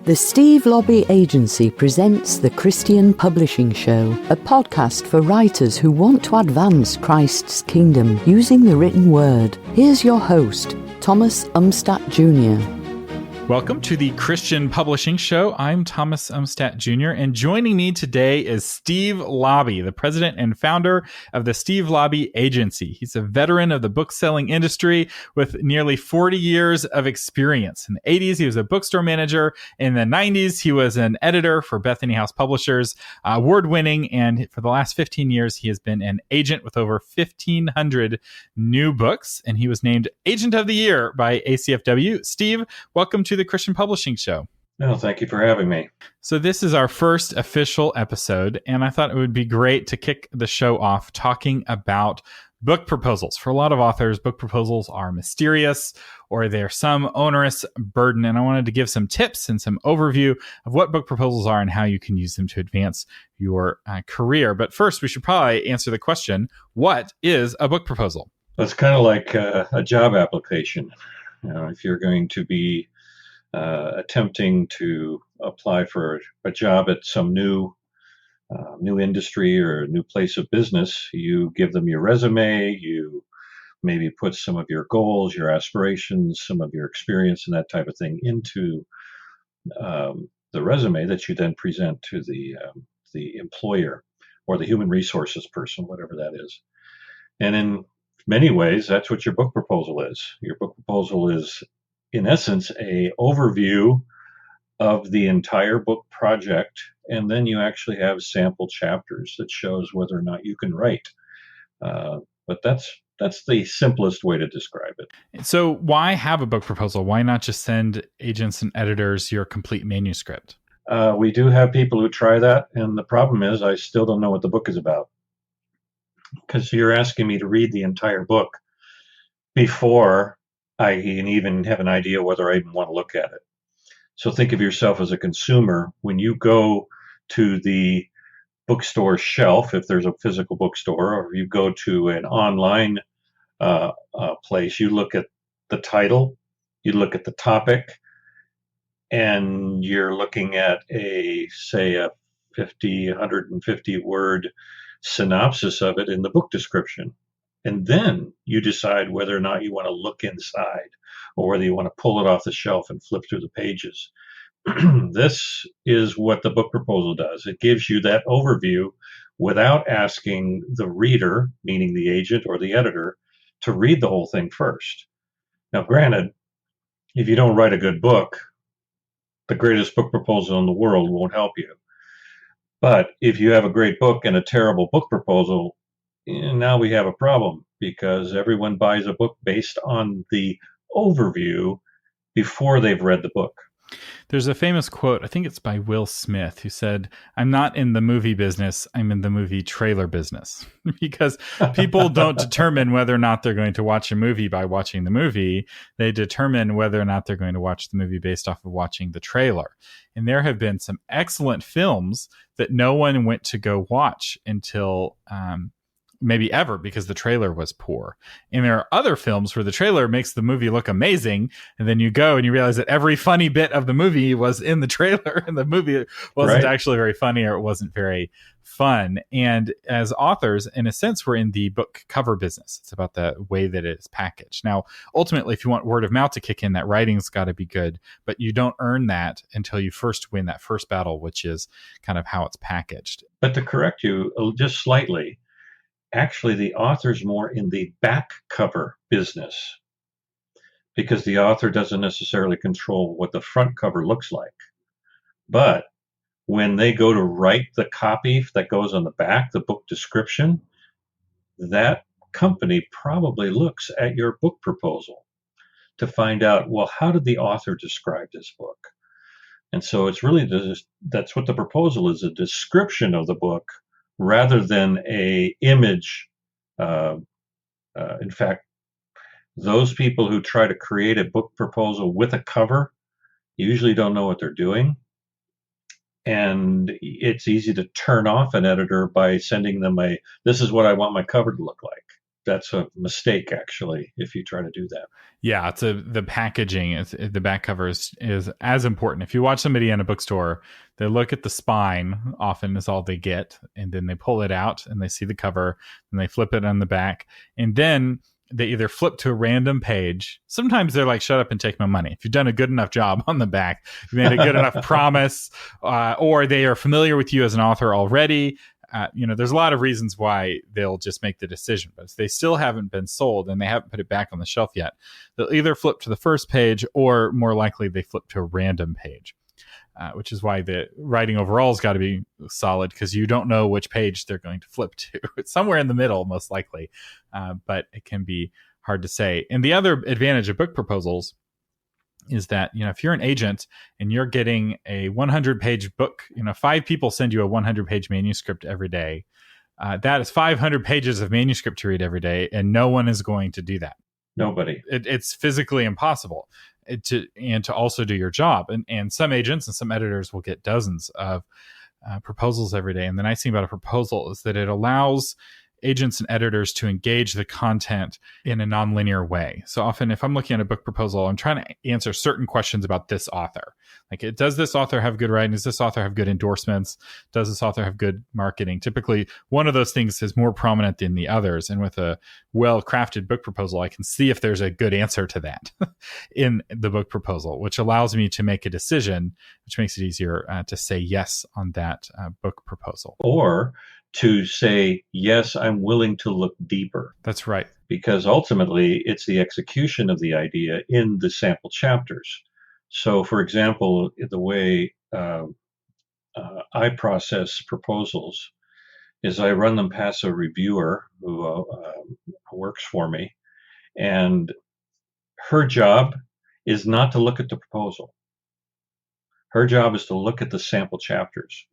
The Steve Laube Agency presents The Christian Publishing Show, a podcast for writers who want to advance Christ's kingdom using the written word. Here's your host, Thomas Umstattd Jr. Welcome to the Christian Publishing Show. I'm Thomas Umstattd Jr., and joining me today is Steve Laube, the president and founder of the Steve Laube Agency. He's a veteran of the bookselling industry with nearly 40 years of experience. In the 80s, he was a bookstore manager. In the 90s, he was an editor for Bethany House publishers, award-winning, and for the last 15 years, he has been an agent with over 1,500 new books, and he was named Agent of the Year by ACFW. Steve, welcome to the Christian Publishing Show. No, thank you for having me. So this is our first official episode, and I thought it would be great to kick the show off talking about book proposals. For a lot of authors, book proposals are mysterious or they're some onerous burden, and I wanted to give some tips and some overview of what book proposals are and how you can use them to advance your career. But first, we should probably answer the question, what is a book proposal? It's kind of like a job application. If you're going to be attempting to apply for a job at some new industry or a new place of business, you give them your resume, you maybe put some of your goals, your aspirations, some of your experience and that type of thing into the resume that you then present to the employer or the human resources person, whatever that is. And in many ways, that's what your book proposal is. Your book proposal is, in essence, a overview of the entire book project, and then you actually have sample chapters that shows whether or not you can write. But that's the simplest way to describe it. So why have a book proposal? Why not just send agents and editors your complete manuscript? We do have people who try that, and the problem is I still don't know what the book is about, because you're asking me to read the entire book before I can even have an idea whether I even want to look at it. So think of yourself as a consumer. When you go to the bookstore shelf, if there's a physical bookstore, or you go to an online place, you look at the title, you look at the topic, and you're looking at a 150 word synopsis of it in the book description. And then you decide whether or not you want to look inside or whether you want to pull it off the shelf and flip through the pages. This is what the book proposal does. It gives you that overview without asking the reader, meaning the agent or the editor, to read the whole thing first. Now, granted, if you don't write a good book, the greatest book proposal in the world won't help you. But if you have a great book and a terrible book proposal, now we have a problem, because everyone buys a book based on the overview before they've read the book. There's a famous quote, I think it's by Will Smith, who said, "I'm not in the movie business, I'm in the movie trailer business." Because people don't determine whether or not they're going to watch a movie by watching the movie. They determine whether or not they're going to watch the movie based off of watching the trailer. And there have been some excellent films that no one went to go watch until maybe ever, because the trailer was poor. And there are other films where the trailer makes the movie look amazing, and then you go and you realize that every funny bit of the movie was in the trailer, and the movie wasn't actually very funny, or it wasn't very fun. And as authors, in a sense, we're in the book cover business. It's about the way that it is packaged. Now, ultimately, if you want word of mouth to kick in, that writing's got to be good, but you don't earn that until you first win that first battle, which is kind of how it's packaged. But to correct you just slightly, actually, the author's more in the back cover business, because the author doesn't necessarily control what the front cover looks like. But when they go to write the copy that goes on the back, the book description, that company probably looks at your book proposal to find out, well, how did the author describe this book? And so it's really, that's what the proposal is, a description of the book, rather than a image. In fact, those people who try to create a book proposal with a cover usually don't know what they're doing. And it's easy to turn off an editor by sending them this is what I want my cover to look like. that's a mistake, actually, if you try to do that. Yeah, the packaging, the back cover is as important. If you watch somebody in a bookstore, they look at the spine, often is all they get, and then they pull it out and they see the cover, and they flip it on the back, and then they either flip to a random page. Sometimes they're like, shut up and take my money. If you've done a good enough job on the back, you made a good enough promise, or they are familiar with you as an author already. There's a lot of reasons why they'll just make the decision, but if they still haven't been sold and they haven't put it back on the shelf yet, they'll either flip to the first page, or more likely they flip to a random page, which is why the writing overall has got to be solid, because you don't know which page they're going to flip to. It's somewhere in the middle, most likely, but it can be hard to say. And the other advantage of book proposals is that, if you're an agent and you're getting a 100-page book, 5 people send you a 100-page manuscript every day. That is 500 pages of manuscript to read every day, and no one is going to do that. Nobody. It's physically impossible to also do your job. And some agents and some editors will get dozens of proposals every day. And the nice thing about a proposal is that it allows agents and editors to engage the content in a nonlinear way. So often if I'm looking at a book proposal, I'm trying to answer certain questions about this author. Like, does this author have good writing? Does this author have good endorsements? Does this author have good marketing? Typically, one of those things is more prominent than the others. And with a well-crafted book proposal, I can see if there's a good answer to that in the book proposal, which allows me to make a decision, which makes it easier to say yes on that book proposal. Or to say, yes, I'm willing to look deeper. That's right. Because ultimately, it's the execution of the idea in the sample chapters. So, for example, the way I process proposals is I run them past a reviewer who works for me, and her job is not to look at the proposal. Her job is to look at the sample chapters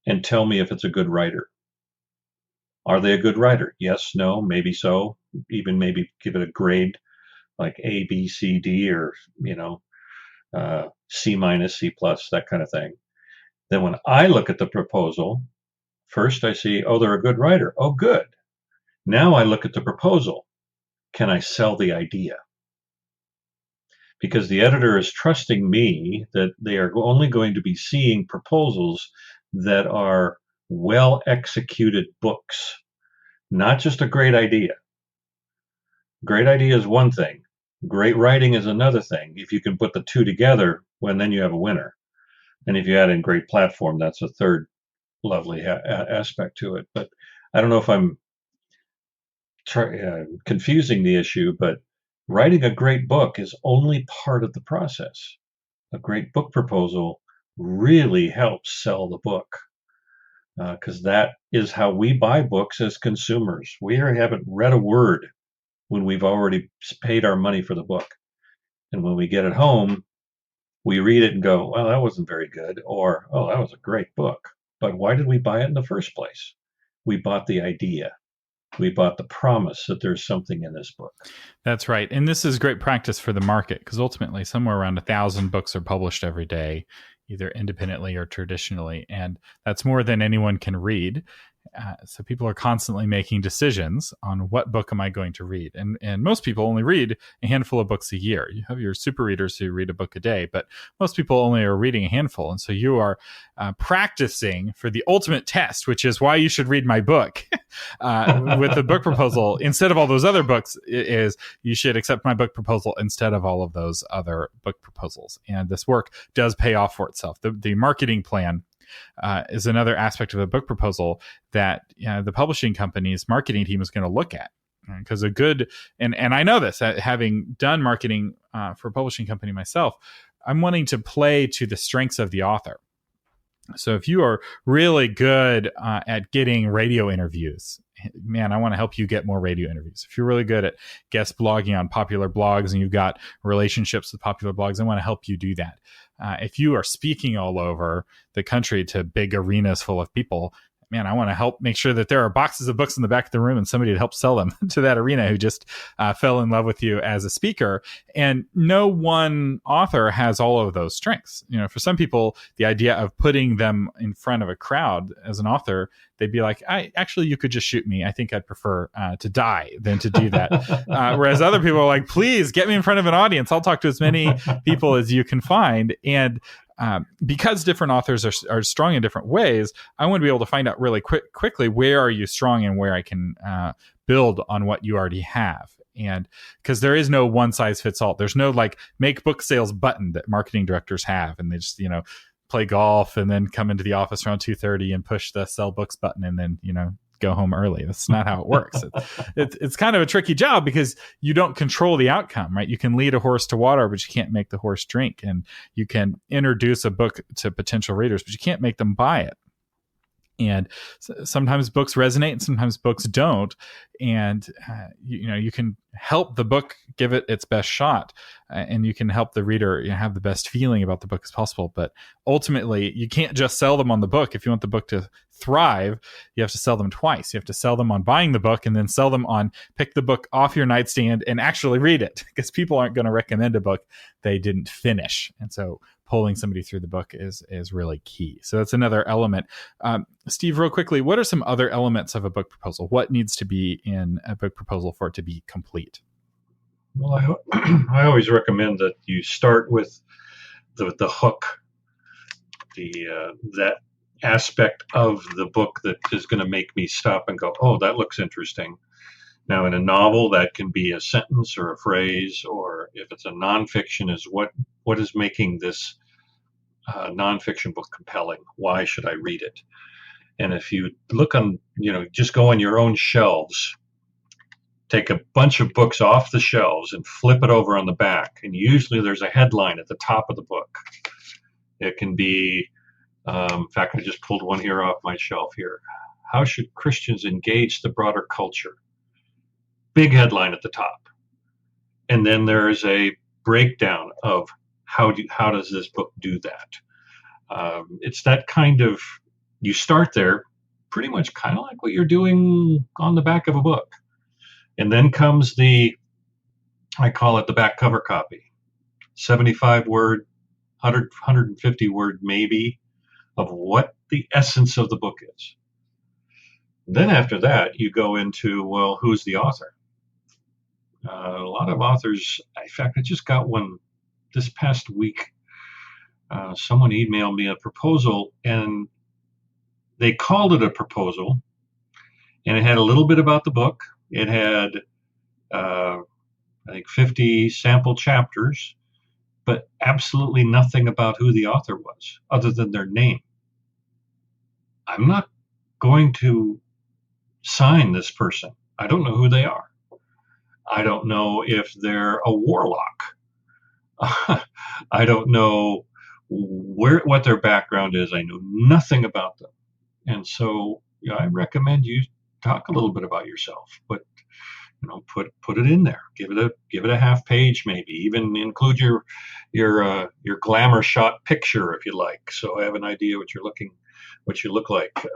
and tell me if it's a good writer. Are they a good writer? Yes, no, maybe so. Even maybe give it a grade like A, B, C, D, or, C minus, C plus, that kind of thing. Then when I look at the proposal, first I see, oh, they're a good writer. Oh, good. Now I look at the proposal. Can I sell the idea? Because the editor is trusting me that they are only going to be seeing proposals that are well-executed books, not just a great idea. Great idea is one thing. Great writing is another thing. If you can put the two together, well, then you have a winner. And if you add in great platform, that's a third lovely aspect to it. But I don't know if I'm confusing the issue, but writing a great book is only part of the process. A great book proposal really helps sell the book. Because that is how we buy books as consumers. We haven't read a word when we've already paid our money for the book. And when we get it home, we read it and go, well, that wasn't very good. Or, oh, that was a great book. But why did we buy it in the first place? We bought the idea. We bought the promise that there's something in this book. That's right. And this is great practice for the market, because ultimately somewhere around 1,000 books are published every day, either independently or traditionally. And that's more than anyone can read. So people are constantly making decisions on what book am I going to read. And most people only read a handful of books a year. You have your super readers who read a book a day, but most people only are reading a handful. And so you are practicing for the ultimate test, which is why you should read my book with the book proposal. Instead of all those other books, is you should accept my book proposal instead of all of those other book proposals. And this work does pay off for itself. The marketing plan is another aspect of a book proposal that the publishing company's marketing team is going to look at. Because a good, and I know this, having done marketing for a publishing company myself, I'm wanting to play to the strengths of the author. So if you are really good at getting radio interviews, man, I want to help you get more radio interviews. If you're really good at guest blogging on popular blogs and you've got relationships with popular blogs, I want to help you do that. If you are speaking all over the country to big arenas full of people, man, I want to help make sure that there are boxes of books in the back of the room and somebody to help sell them to that arena who just fell in love with you as a speaker. And no one author has all of those strengths. For some people, the idea of putting them in front of a crowd as an author, they'd be like, you could just shoot me. I think I'd prefer to die than to do that. Whereas other people are like, please get me in front of an audience. I'll talk to as many people as you can find. And because different authors are strong in different ways, I want to be able to find out really quickly, where are you strong and where I can build on what you already have. And because there is no one size fits all. There's no make book sales button that marketing directors have. And they just, play golf and then come into the office around 2:30 and push the sell books button and then, go home early. That's not how it works. It's kind of a tricky job because you don't control the outcome, right? You can lead a horse to water, but you can't make the horse drink. And you can introduce a book to potential readers, but you can't make them buy it. And sometimes books resonate and sometimes books don't. And, you can help the book give it its best shot, and you can help the reader have the best feeling about the book as possible. But ultimately, you can't just sell them on the book. If you want the book to thrive, you have to sell them twice. You have to sell them on buying the book and then sell them on pick the book off your nightstand and actually read it, because people aren't going to recommend a book they didn't finish. And so pulling somebody through the book is really key. So that's another element. Steve, real quickly, what are some other elements of a book proposal? What needs to be in a book proposal for it to be complete? Well, I always recommend that you start with the hook, that aspect of the book that is going to make me stop and go, oh, that looks interesting. Now, in a novel, that can be a sentence or a phrase, or if it's a nonfiction, is what is making this nonfiction book compelling? Why should I read it? And if you look on, just go on your own shelves, take a bunch of books off the shelves and flip it over on the back. And usually there's a headline at the top of the book. It can be, in fact, I just pulled one here off my shelf here. How should Christians engage the broader culture? Big headline at the top. And then there's a breakdown of how does this book do that? It's that kind of, you start there pretty much kind of like what you're doing on the back of a book. And then comes I call it the back cover copy, 75 word, 150 word maybe, of what the essence of the book is. Then after that, you go into, well, who's the author? A lot of authors, in fact, I just got one this past week. Someone emailed me a proposal, and they called it a proposal, and it had a little bit about the book. It had, I think, 50 sample chapters, but absolutely nothing about who the author was, other than their name. I'm not going to sign this person. I don't know who they are. I don't know if they're a warlock. I don't know what their background is. I know nothing about them. And so I recommend you talk a little bit about yourself, but put it in there. Give it a half page, maybe even include your glamour shot picture if you like, so I have an idea what you look like.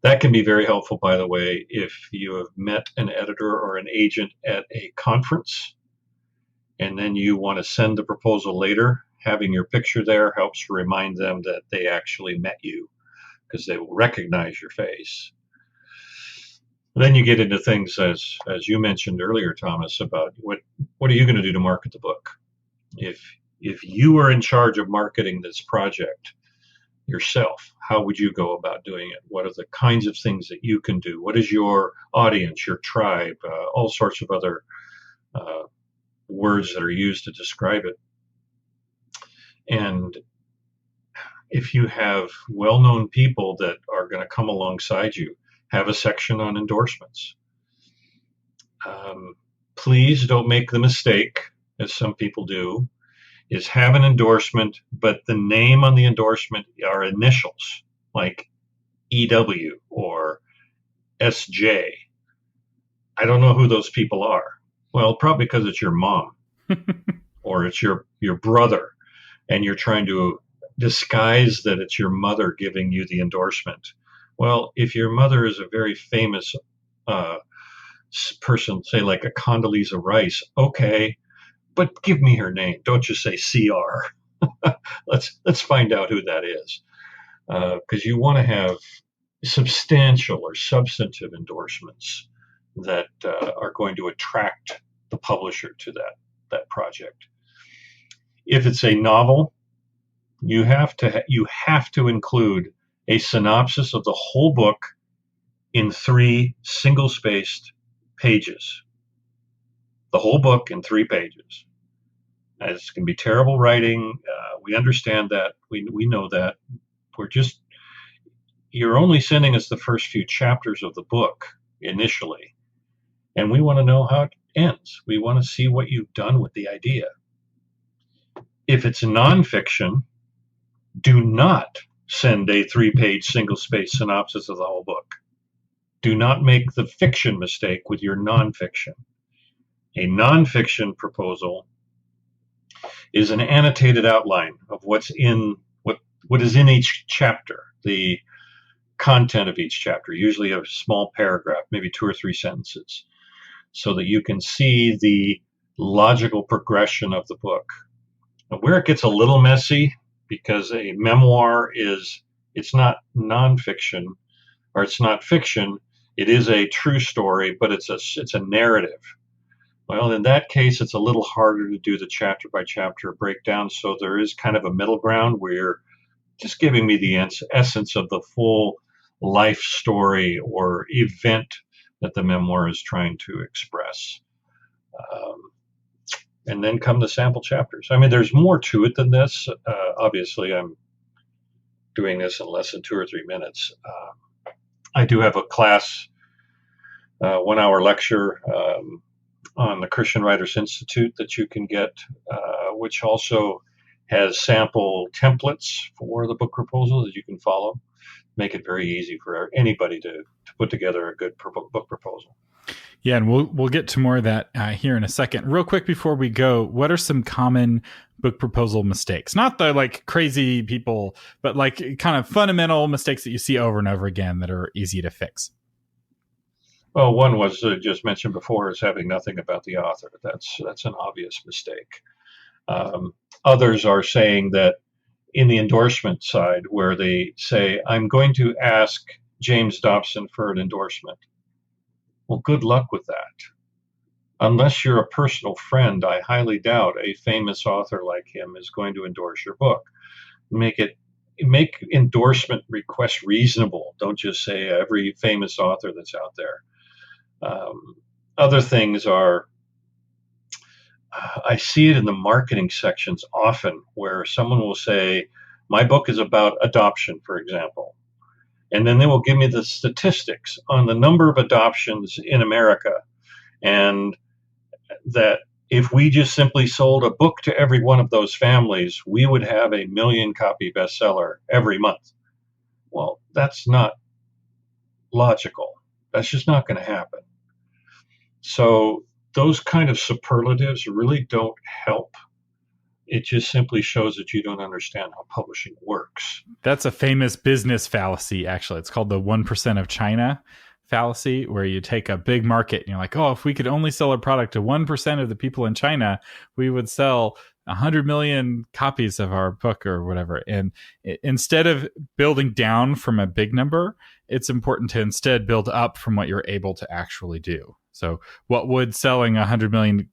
That can be very helpful, by the way, if you have met an editor or an agent at a conference and then you want to send the proposal later. Having your picture there helps remind them that they actually met you, because they will recognize your face. Then you get into things as you mentioned earlier, Thomas, about what are you going to do to market the book? If you are in charge of marketing this project yourself, how would you go about doing it? What are the kinds of things that you can do? What is your audience, your tribe, all sorts of other words that are used to describe it. And if you have well-known people that are going to come alongside you, have a section on endorsements. Please don't make the mistake, as some people do, is have an endorsement, but the name on the endorsement are initials like EW or SJ. I don't know who those people are. Well, probably because it's your mom or it's your brother, and you're trying to disguise that it's your mother giving you the endorsement. Well, if your mother is a very famous uh, person, say like a Condoleezza Rice, okay, but give me her name. Don't just say CR. Let's find out who that is, because you want to have substantial or substantive endorsements that are going to attract the publisher to that project. If it's a novel, you have to include a synopsis of the whole book in 3 single-spaced pages. The whole book in 3 pages. It's going to be terrible writing. We understand that. We know that. You're only sending us the first few chapters of the book initially, and we want to know how it ends. We want to see what you've done with the idea. If it's nonfiction, do not send a 3-page single-spaced synopsis of the whole book. Do not make the fiction mistake with your nonfiction. A nonfiction proposal is an annotated outline of what is in each chapter, the content of each chapter, usually a small paragraph, maybe 2 or 3 sentences, so that you can see the logical progression of the book. Now, where it gets a little messy, because a memoir it's not nonfiction or it's not fiction, it is a true story, but it's a narrative. Well, in that case, it's a little harder to do the chapter by chapter breakdown. So there is kind of a middle ground where you're just giving me the essence of the full life story or event that the memoir is trying to express. And then come the sample chapters. I mean, there's more to it than this. Obviously, I'm doing this in less than 2 or 3 minutes. I do have a class, 1-hour lecture on the Christian Writers Institute that you can get, which also has sample templates for the book proposal that you can follow. Make it very easy for anybody to put together a good book proposal. Yeah, and we'll get to more of that here in a second. Real quick before we go, what are some common book proposal mistakes? Not the like crazy people, but like kind of fundamental mistakes that you see over and over again that are easy to fix. Well, one was just mentioned before, is having nothing about the author. That's an obvious mistake. Others are saying that in the endorsement side, where they say, I'm going to ask James Dobson for an endorsement. Well, good luck with that. Unless you're a personal friend, I highly doubt a famous author like him is going to endorse your book. Make endorsement requests reasonable. Don't just say every famous author that's out there. Other things are, I see it in the marketing sections often, where someone will say, my book is about adoption, for example. And then they will give me the statistics on the number of adoptions in America. And that if we just simply sold a book to every one of those families, we would have a 1 million copy bestseller every month. Well, that's not logical. That's just not going to happen. So those kind of superlatives really don't help. It just simply shows that you don't understand how publishing works. That's a famous business fallacy, actually. It's called the 1% of China fallacy, where you take a big market and you're like, oh, if we could only sell a product to 1% of the people in China, we would sell 100 million copies of our book or whatever. And instead of building down from a big number, it's important to instead build up from what you're able to actually do. So what would selling 100 million,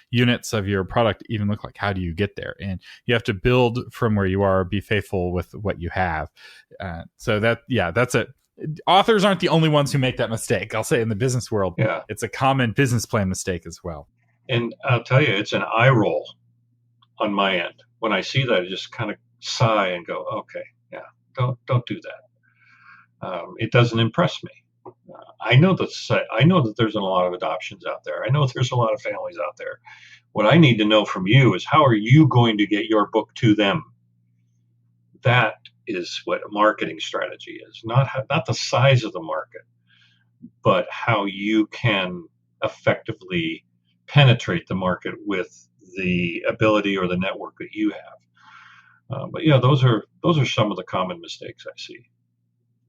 units of your product even look like? How do you get there? And you have to build from where you are, be faithful with what you have. So that's it. Authors aren't the only ones who make that mistake. I'll say in the business world, It's a common business plan mistake as well. And I'll tell you, it's an eye roll on my end. When I see that, I just kind of sigh and go, okay, don't do that. It doesn't impress me. I know that there's a lot of adoptions out there. I know there's a lot of families out there. What I need to know from you is, how are you going to get your book to them? That is what a marketing strategy is. Not the size of the market, but how you can effectively penetrate the market with the ability or the network that you have. Those are some of the common mistakes I see.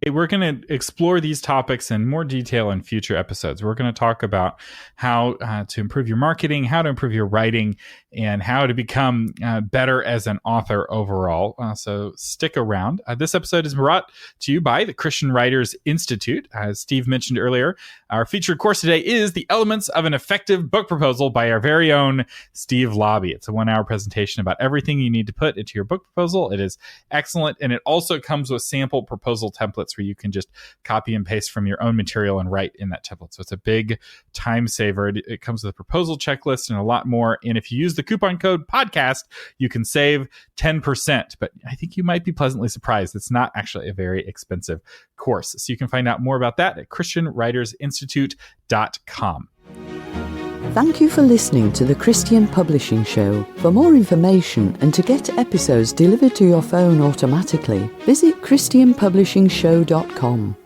We're going to explore these topics in more detail in future episodes. We're going to talk about how to improve your marketing, how to improve your writing, and how to become better as an author overall. So stick around. This episode is brought to you by the Christian Writers Institute. As Steve mentioned earlier, our featured course today is The Elements of an Effective Book Proposal by our very own Steve Laube. It's a 1-hour presentation about everything you need to put into your book proposal. It is excellent, and it also comes with sample proposal templates where you can just copy and paste from your own material and write in that template. So it's a big time saver. It comes with a proposal checklist and a lot more. And if you use the coupon code podcast, you can save 10%. But I think you might be pleasantly surprised. It's not actually a very expensive course. So you can find out more about that at christianwritersinstitute.com. Thank you for listening to the Christian Publishing Show. For more information and to get episodes delivered to your phone automatically, visit christianpublishingshow.com.